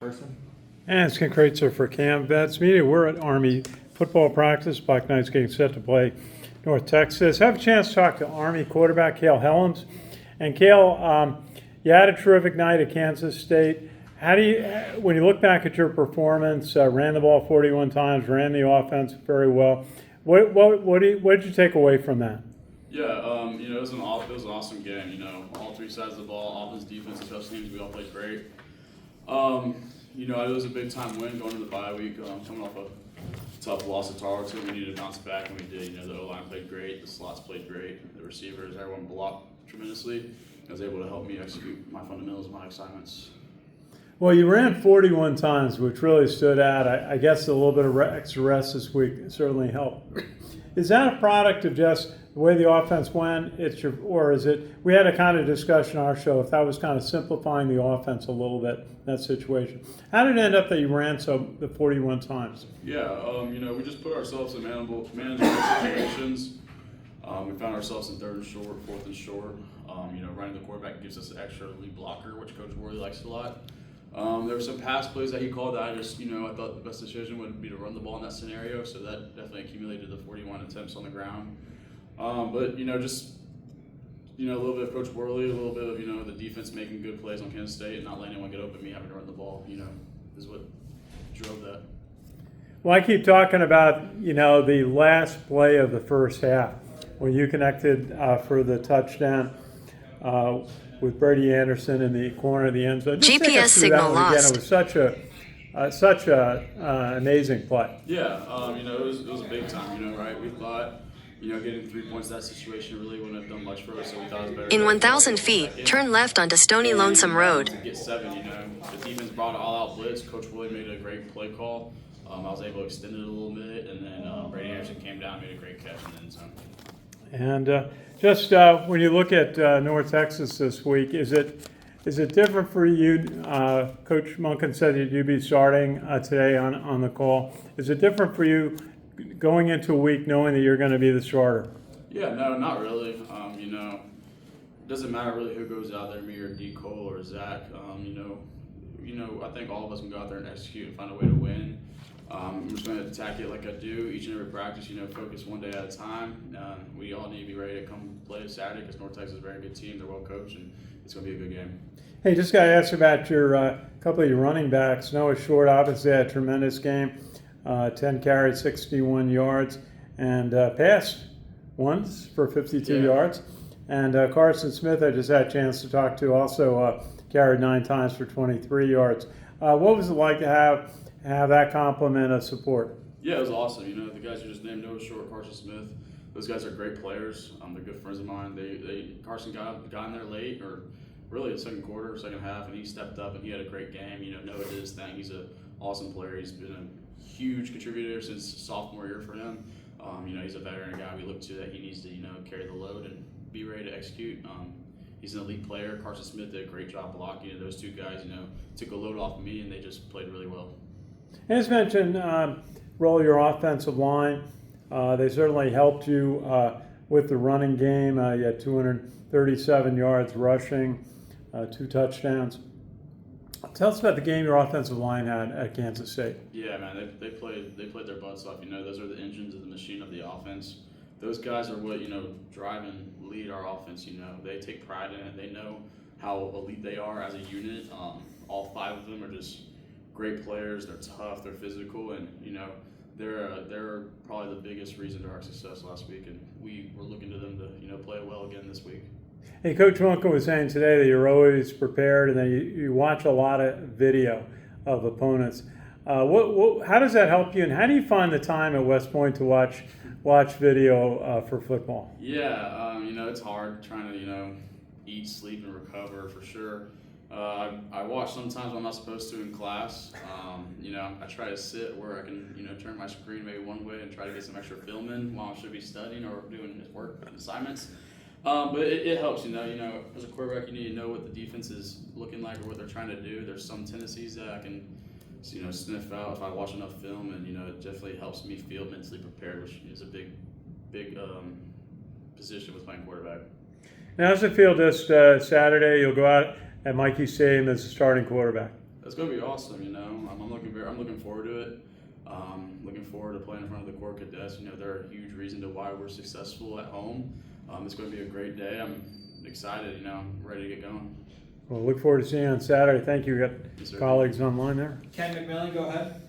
Person. And it's Ken Kraetzer for Cam Vets Media. We're at Army football practice. Black Knights getting set to play North Texas. I have a chance to talk to Army quarterback Cale Hellums. And Cale, you had a terrific night at Kansas State. How do you, when you look back at your performance, ran the ball 41 times, ran the offense very well. What did you take away from that? Yeah, it was an awesome game. All three sides of the ball, offense, defense, and special teams, we all played great. It was a big time win going into the bye week, coming off a tough loss to Tarleton. We needed to bounce back, and we did. The O-line played great, the slots played great, the receivers, everyone blocked tremendously. I was able to help me execute my fundamentals, my assignments. Well, you ran 41 times, which really stood out. I guess a little bit of extra rest this week certainly helped. Is that a product of just the way the offense went? Or is it? We had a kind of discussion on our show if that was kind of simplifying the offense a little bit in that situation. How did it end up that you ran the 41 times? Yeah, we just put ourselves in manageable situations. We found ourselves in third and short, fourth and short. Running the quarterback gives us an extra lead blocker, which Coach Worley likes a lot. There were some pass plays that he called that I thought the best decision would be to run the ball in that scenario, so that definitely accumulated the 41 attempts on the ground. A little bit of Coach Worley, a little bit of, the defense making good plays on Kansas State and not letting anyone get open, me having to run the ball, is what drove that. Well, I keep talking about, the last play of the first half when you connected for the touchdown with Brady Anderson in the corner of the end zone. Just GPS signal lost. Again, it was such a amazing play. Yeah, it was a big time, right? We thought, getting 3 points in that situation really wouldn't have done much for us, so we thought it was better. In 1,000 feet, turn left onto Stony Lonesome Road. To get 7, the defense brought an all-out blitz. Coach Willie made a great play call. I was able to extend it a little bit, and then Brady Anderson came down and made a great catch in the end zone. And when you look at North Texas this week, is it different for you? Coach Monken said that you'd be starting today on the call. Is it different for you going into a week knowing that you're going to be the starter? Yeah, no, not really. It doesn't matter really who goes out there, me or D. Cole or Zach. I think all of us can go out there and execute and find a way to win. I'm just going to attack it like I do each and every practice, focus one day at a time. We all need to be ready to come play Saturday because North Texas is a very good team. They're well coached, and it's going to be a good game. Hey, just got to ask about your couple of your running backs. Noah Short obviously had a tremendous game, 10 carries, 61 yards, and passed once for 52 yards. And Carson Smith, I just had a chance to talk to, also carried 9 times for 23 yards. What was it like to have that complement of support? Yeah, it was awesome. The guys you just named, Noah Short, Carson Smith, those guys are great players. They're good friends of mine. Carson got in there late, or really the second quarter, second half, and he stepped up and he had a great game. Noah did his thing. He's an awesome player. He's been a huge contributor since sophomore year for him. He's a veteran guy we look to that he needs to, carry the load and be ready to execute. He's an elite player. Carson Smith did a great job blocking. Those two guys, took a load off of me, and they just played really well. As mentioned, roll your offensive line. They certainly helped you with the running game. You had 237 yards rushing, 2 touchdowns. Tell us about the game your offensive line had at Kansas State. Yeah, man, they played their butts off. Those are the engines of the machine of the offense. Those guys are what drive and lead our offense. They take pride in it. They know how elite they are as a unit. All 5 of them are just great players. They're tough. They're physical, and they're probably the biggest reason to our success last week. And we were looking to them to play well again this week. Hey, Coach Monken was saying today that you're always prepared, and then you watch a lot of video of opponents. How does that help you, and how do you find the time at West Point to watch video for football? Yeah, it's hard trying to eat, sleep, and recover for sure. I watch sometimes when I'm not supposed to in class. I try to sit where I can, turn my screen maybe one way and try to get some extra film in while I should be studying or doing work assignments. But it helps, as a quarterback, you need to know what the defense is looking like or what they're trying to do. There's some tendencies that I can, sniff out if I watch enough film, and, it definitely helps me feel mentally prepared, which is a big position with playing quarterback. Now, how's it feel this Saturday? You'll go out at Mikey Stadium as a starting quarterback. It's going to be awesome. You know, I'm looking forward to it. Looking forward to playing in front of the Corps Cadets. You know, they're a huge reason to why we're successful at home. It's going to be a great day. I'm excited. You know, I'm ready to get going. Well, look forward to seeing you on Saturday. Thank you. We got Yes, sir. colleagues online there. Ken McMillan, go ahead.